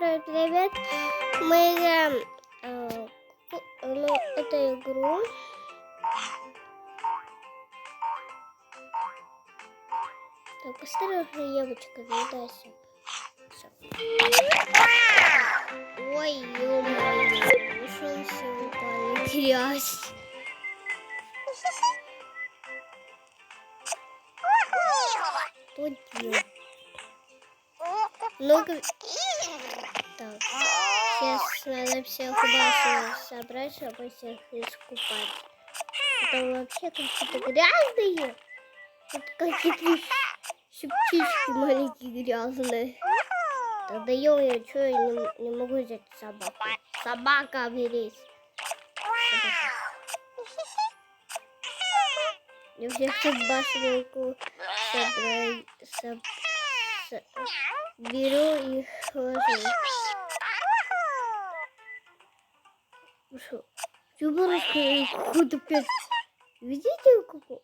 привет, привет. Мы играем эту игру. Так, осторожно, девочка, задайся. Ой, ё-моё, ушел все упали, грязь. Что делать? Много... Так, сейчас надо всех башен собрать, чтобы всех искупать. Это вообще какие-то грязные. Тут какие-то щепчички маленькие грязные. Тогда я что, я не могу взять собаку. Собака, берись. Я всех тут башенку беру и ложу. Что? Куда опять? Видите, какой?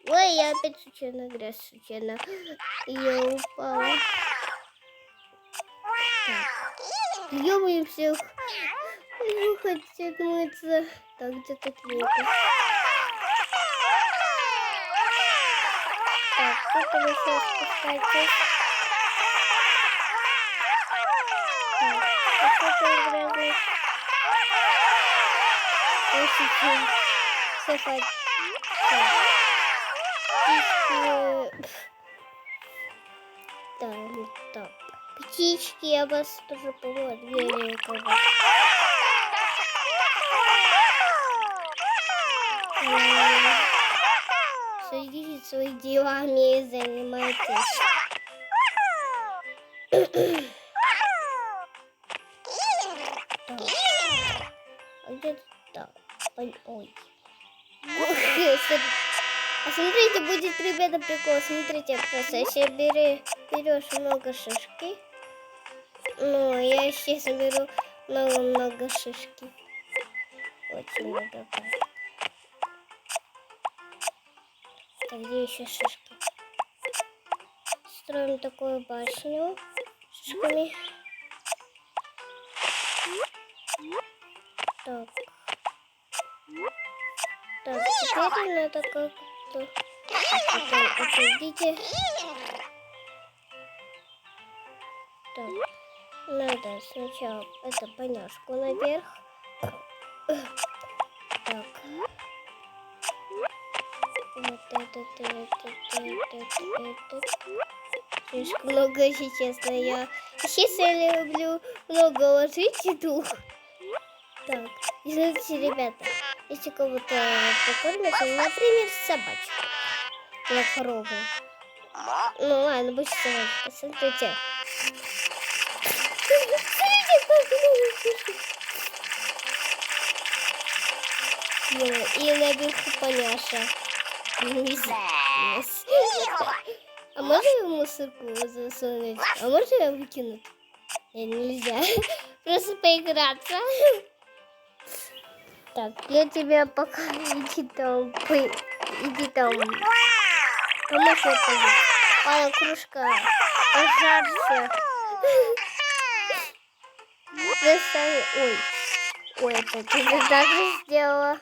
Ой, я опять случайно грязь, случайно. Я упала. Ё-моё, всех хотят мыться. Так, где тут лето? Так, тут вы все спускайтесь. Так, что-то грязное. Все хотят. Так. Птички, я вас тоже помогу. Следите своими делами и занимайтесь. А где так? Ой. А смотрите, будет, ребята, прикол. Смотрите, просто если берешь много шишки. Ну, я сейчас беру много шишки. Очень много. Так, где еще шишки? Строим такую башню с шишками. Так. Так, теперь надо как-то... Отойдите. Так, надо сначала это поняшку наверх. Так. Вот это. Слишком много, если честно. Я люблю много ложить еду. Так, и смотрите, ребята, если кого-то покормят, например, собачку или корову. Ну ладно, будет собачка, смотрите. И наверху поняша. А можно я мусорку засунуть? А можно я выкинуть? Нельзя. Просто поиграться. Так, я тебя пока иди там. Кому что пойдет? Ладно, кружка. Пожарься. Ой, это ты так сделала.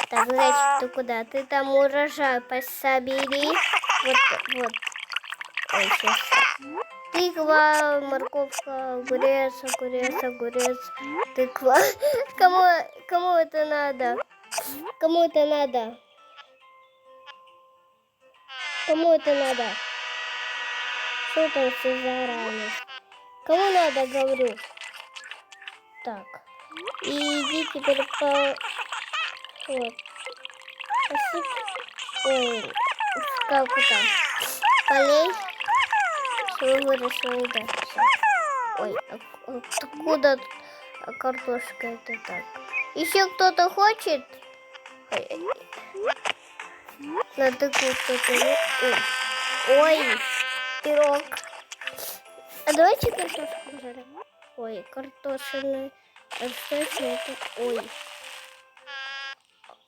Так, значит, ты куда? Ты там урожай пособери. Вот. Ой, сейчас. Тыква, морковка, огурец. Тыква. Кому это надо? Кому это надо? Что там все заорали? Кому надо, говорю? Так. И иди теперь по... Вот. Ой, как там? Полей. Все выросло, да. Все. Ой, откуда картошка это так? Еще кто-то хочет? Надо кто-то... Ой, пирог. А давайте картошку пожарим. Ой, картошечный. А что это?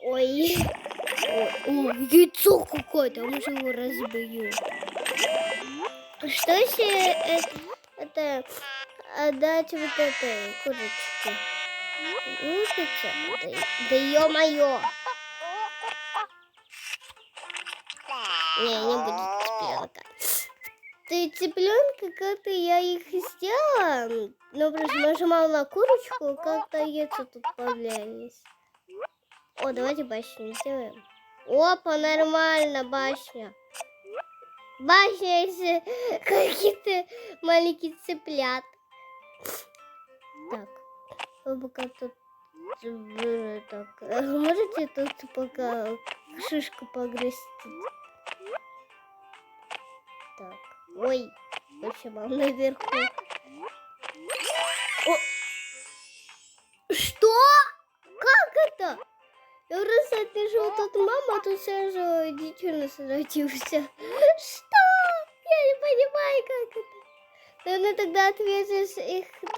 Ой, яйцо какое-то, а может его разбью. Что если это отдать вот этой курочке. Лупится? Да ё-моё! Не будет цыпленка. Ты цыпленка, как-то я их сделала, но просто нажимала на курочку, как-то яйца тут появлялись. О, давайте башню сделаем. Опа, нормально, башня. Башня из каких-то маленьких цыплят. Так, вы пока тут... Так, можете тут пока шишку погрызть? Так, ой, почему наверху? О! Что? Как это? Я просто отпишу тут мама, тут сразу детёныш родился. Что? Я не понимаю, как это. Наверное, тогда ответишь их тут?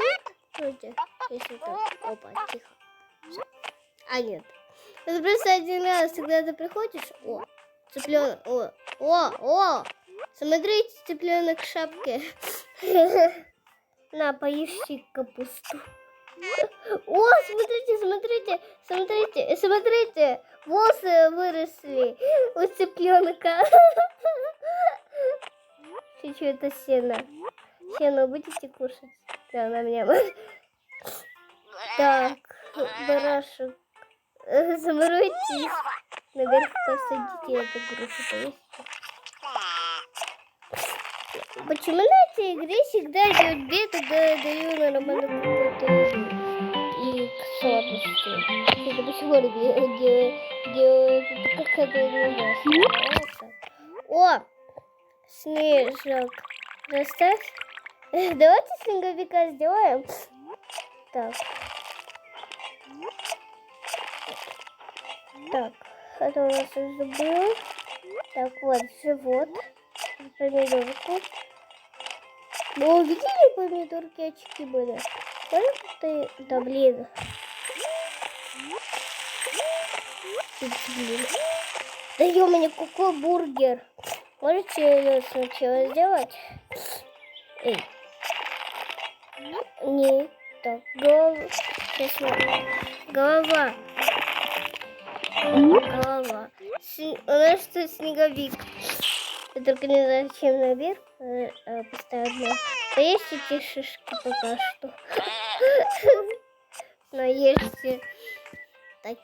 Вроде, если тут. Опа, тихо. Всё. А нет. Это просто один раз, когда ты приходишь. О, цыпленок. О. Смотрите, цыпленок в шапке. На, поешьте капусту. О, смотрите. Волосы выросли у цыпленка. Чуть-чуть сено. Сено будете кушать? Да, на меня. Так, барашек. Заморуйтесь. Наверх посадите эту грушу, повесите. Почему на этой игре всегда идет бед, когда даю нормальную какую-то и к сладости? Это почему делают как это ужасно? О, снежок. Расставь. Давайте снеговика сделаем. Так. Так, это у нас уже было. Так, вот, живот. Помидорку. Вы увидели помидорки, очки были? Может, да блин. Да ё-моё, какой бургер. Можете сначала сделать? Эй. Не, так, голова. Голова. У нас тут снеговик. Я только не знаю, зачем наверх поставила. Поешьте эти шишки пока что. Наешьте. Так,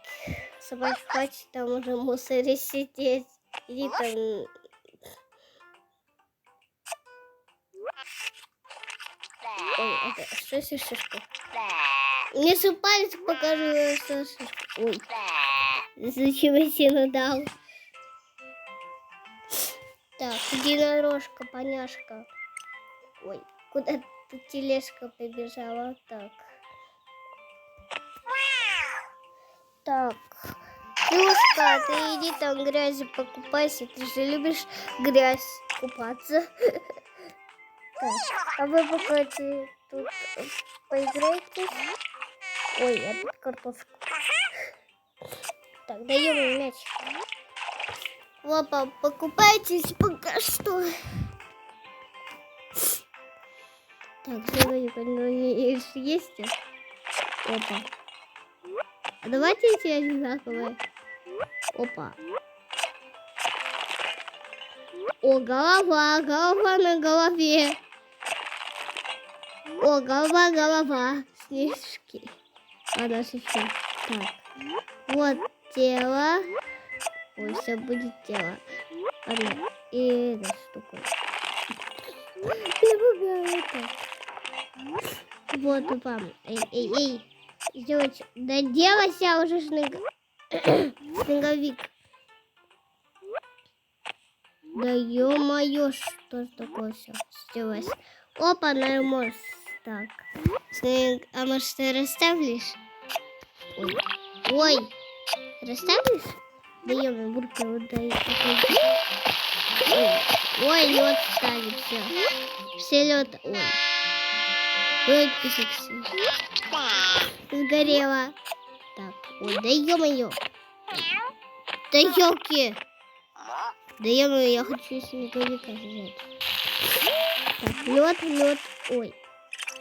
собак хватит, там уже в мусоре сидеть. Иди там. Ой, это что за шишка? Мне свой палец покажу, что шишка. Ой, зачем я сено дал? Так, единорожка, поняшка. Ой, куда-то тележка побежала. Так. Плюшка, ты иди там грязью покупайся. Ты же любишь грязь купаться. Так, а вы пока тут поиграйте. Ой, опять картошку. Так, даем мяч. Опа, покупайтесь пока что. Так, снеговик, они есть? Опа. А давайте эти одинаковые. Опа. О, голова на голове. О, голова. Снежки. А дальше что? Так. Вот тело. Ой, все будет тело. Ладно. И эта штука. Я пугаю так. Вот вам. Эй. Сделайте. Да делайся уже снеговик. Да ё-моё, что такое все сделалось? Опа, нормально. Так. А может ты расставишь? Ой. Расставишь? Да ё-моё, бурка, вот дай. Ой, лед ставит, все лед. Ой. Ой, писекси. Сгорела. Так, ой, да ё-моё. Да ёлки. Да ё-моё, я хочу снеговика взять. Так, лед. Ой.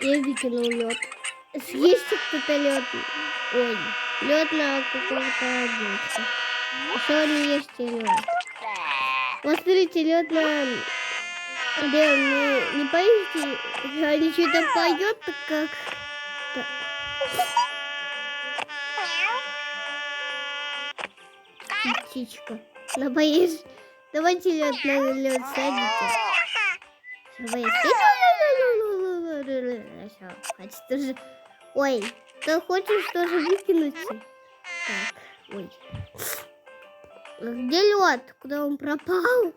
Я выкинул лед. Съесть кто-то лед. Ой, лед на какого-то объекта. Еще не ешьте лед. Вот смотрите, лед на... не поедете, они что-то поет, так как... Птичка. Напоишь. Давайте лед на лед садите. Хватит тоже. Ой, ты хочешь тоже выкинуть? Так, ой. Где лед? Куда он пропал?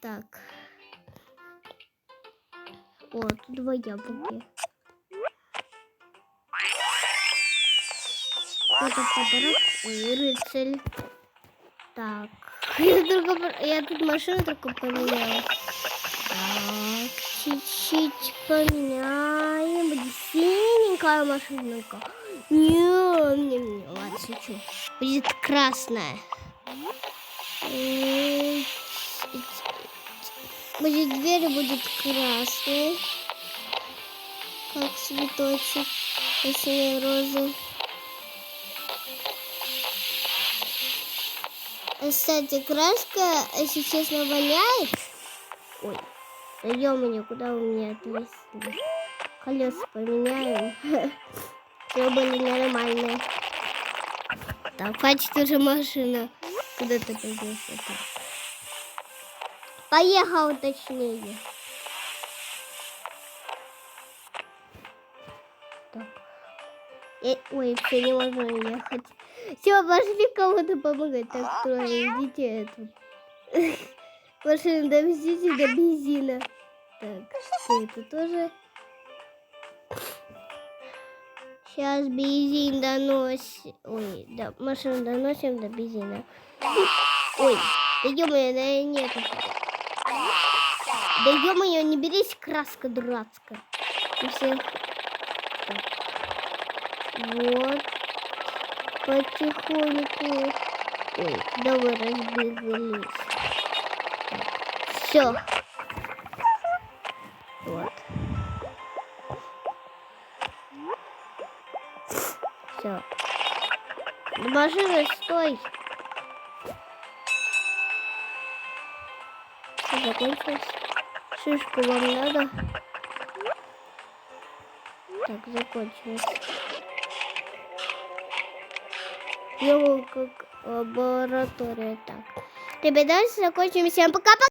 Так. О, тут 2 яблоки. Это подарок. Ой, рыцарь. Так. Я тут машину только поменяла. Так, чуть-чуть поменяем. Будет синенькая машинка. Не, ладно, шучу. Будет красная. Будет дверь, будет красной. Как цветочек. Осенней розы. Кстати, краска, если честно, воняет. Ой, да ё-моё, куда у меня отвесли? Колеса поменяем. Все были нормальные. Так, хватит уже машина. Куда ты пойдешь? Поехал точнее. Так. Ой, все, не можно ехать. Все, пошли кому-то помогать. Так, трое, идите тут. Машину довезите до бензина. Так, ты это тоже. Сейчас бензин доносим. Ой, да, машину доносим до бензина. Ой, да ё-моё, наверное, нету. Да ё-моё, не берись, краска дурацкая. И всех... Вот. Потихоньку. Ой, куда вы разбегались? Все. Вот. Все. Машина, стой. Все закончилось. Шишку вам надо. Так, закончилось. Его как лаборатория. Так. Ребята, закончим. Всем пока-пока.